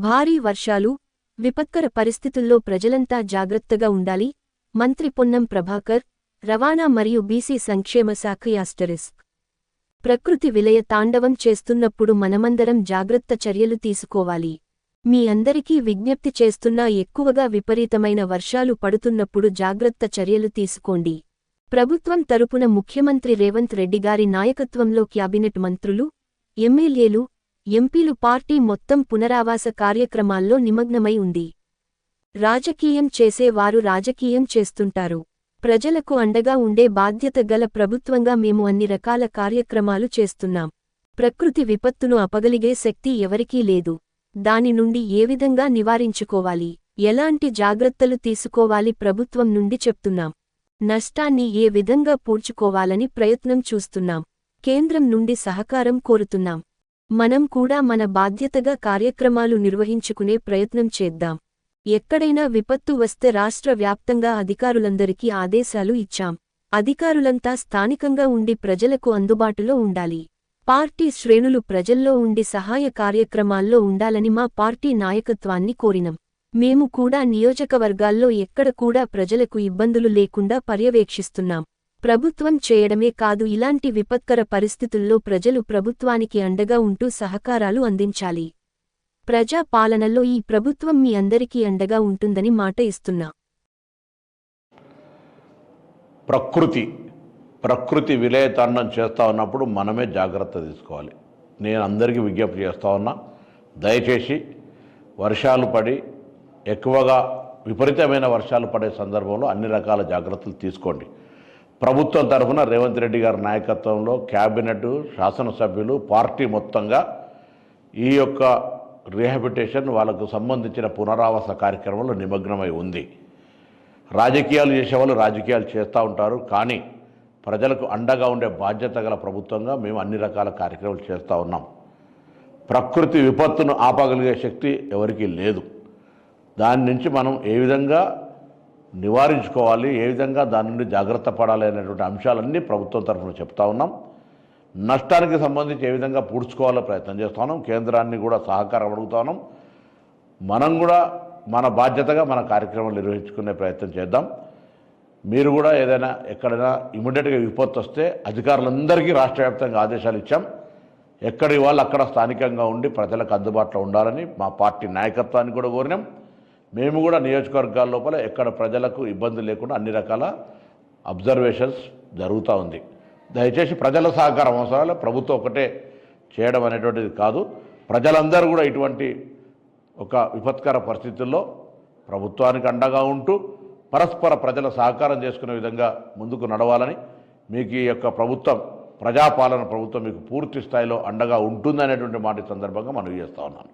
భారీ వర్షాలు, విపత్కర పరిస్థితుల్లో ప్రజలంతా జాగ్రత్తగా ఉండాలి. మంత్రి పొన్నం ప్రభాకర్, రవాణా మరియు బీసీ సంక్షేమ శాఖ. ప్రకృతి విలయ తాండవం చేస్తున్నప్పుడు మనమందరం జాగ్రత్త చర్యలు తీసుకోవాలి. మీ అందరికీ విజ్ఞప్తి చేస్తున్నా, ఎక్కువగా విపరీతమైన వర్షాలు పడుతున్నప్పుడు జాగ్రత్త చర్యలు తీసుకోండి. ప్రభుత్వం తరపున ముఖ్యమంత్రి రేవంత్ రెడ్డి గారి నాయకత్వంలో క్యాబినెట్ మంత్రులు, ఎమ్మెల్యేలు, ఎంపీలు పార్టీ మొత్తం పునరావాస కార్యక్రమాల్లో నిమగ్నమై ఉంది. రాజకీయం చేసేవారు రాజకీయం చేస్తుంటారు. ప్రజలకు అండగా ఉండే బాధ్యత గల ప్రభుత్వంగా మేము అన్ని రకాల కార్యక్రమాలు చేస్తున్నాం. ప్రకృతి విపత్తును అపగలిగే శక్తి ఎవరికీ లేదు. దాని నుండి ఏ విధంగా నివారించుకోవాలి, ఎలాంటి జాగ్రత్తలు తీసుకోవాలి ప్రభుత్వం నుండి చెప్తున్నాం. నష్టాన్ని ఏ విధంగా పూడ్చుకోవాలని ప్రయత్నం చూస్తున్నాం. కేంద్రం నుండి సహకారం కోరుతున్నాం. మనం కూడా మన బాధ్యతగా కార్యక్రమాలు నిర్వహించుకునే ప్రయత్నం చేద్దాం. ఎక్కడైనా విపత్తు వస్తే రాష్ట్ర వ్యాప్తంగా అధికారులందరికీ ఆదేశాలు ఇచ్చాం. అధికారులంతా స్థానికంగా ఉండి ప్రజలకు అందుబాటులో ఉండాలి. పార్టీ శ్రేణులు ప్రజల్లో ఉండి సహాయ కార్యక్రమాల్లో ఉండాలని మా పార్టీ నాయకత్వాన్ని కోరినాం. మేము కూడా నియోజకవర్గాల్లో ఎక్కడ కూడా ప్రజలకు ఇబ్బందులు లేకుండా పర్యవేక్షిస్తున్నాం. ప్రభుత్వం చేయడమే కాదు, ఇలాంటి విపత్కర పరిస్థితుల్లో ప్రజలు ప్రభుత్వానికి అండగా ఉంటూ సహకారాలు అందించాలి. ప్రజా పాలనలో ఈ ప్రభుత్వం మీ అందరికీ అండగా ఉంటుందని మాట ఇస్తున్నా. ప్రకృతి విలయతాండం చేస్తూ ఉన్నప్పుడు మనమే జాగ్రత్త తీసుకోవాలి. నేను అందరికీ విజ్ఞప్తి చేస్తూ ఉన్నా, దయచేసి వర్షాలు పడి ఎక్కువగా విపరీతమైన వర్షాలు పడే సందర్భంలో అన్ని రకాల జాగ్రత్తలు తీసుకోండి. ప్రభుత్వం తరఫున రేవంత్ రెడ్డి గారి నాయకత్వంలో క్యాబినెట్, శాసనసభ్యులు, పార్టీ మొత్తంగా ఈ యొక్క రీహాబిలిటేషన్, వాళ్ళకు సంబంధించిన పునరావాస కార్యక్రమంలో నిమగ్నమై ఉంది. రాజకీయాలు చేసేవాళ్ళు రాజకీయాలు చేస్తూ ఉంటారు, కానీ ప్రజలకు అండగా ఉండే బాధ్యత గల ప్రభుత్వంగా మేము అన్ని రకాల కార్యక్రమాలు చేస్తూ ఉన్నాం. ప్రకృతి విపత్తును ఆపగలిగే శక్తి ఎవరికీ లేదు. దాని నుంచి మనం ఏ విధంగా నివారించుకోవాలి, ఏ విధంగా దాని నుండి జాగ్రత్త పడాలి అనేటువంటి అంశాలన్నీ ప్రభుత్వం తరఫున చెప్తా ఉన్నాం. నష్టానికి సంబంధించి ఏ విధంగా పూడ్చుకోవాలో ప్రయత్నం చేస్తూ ఉన్నాం. కేంద్రాన్ని కూడా సహకారం అడుగుతా ఉన్నాం. మనం కూడా మన బాధ్యతగా మన కార్యక్రమాలు నిర్వహించుకునే ప్రయత్నం చేద్దాం. మీరు కూడా ఏదైనా ఎక్కడైనా ఇమీడియట్గా విపత్తు వస్తే అధికారులందరికీ రాష్ట్ర వ్యాప్తంగా ఆదేశాలు ఇచ్చాం. ఎక్కడి వాళ్ళు అక్కడ స్థానికంగా ఉండి ప్రజలకు అందుబాటులో ఉండాలని మా పార్టీ నాయకత్వాన్ని కూడా కోరినాం. మేము కూడా నియోజకవర్గాల లోపల ఎక్కడ ప్రజలకు ఇబ్బంది లేకుండా అన్ని రకాల అబ్జర్వేషన్స్ జరుగుతూ ఉంది. దయచేసి ప్రజల సహకారం అవసరాలు, ప్రభుత్వం ఒకటే చేయడం అనేటువంటిది కాదు. ప్రజలందరూ కూడా ఇటువంటి ఒక విపత్కర పరిస్థితుల్లో ప్రభుత్వానికి అండగా ఉంటూ పరస్పర ప్రజల సహకారం చేసుకునే విధంగా ముందుకు నడవాలని, మీకు ఈ యొక్క ప్రభుత్వం, ప్రజాపాలన ప్రభుత్వం మీకు పూర్తి స్థాయిలో అండగా ఉంటుందనేటువంటి మాట సందర్భంగా మనవి చేస్తూ ఉన్నాను.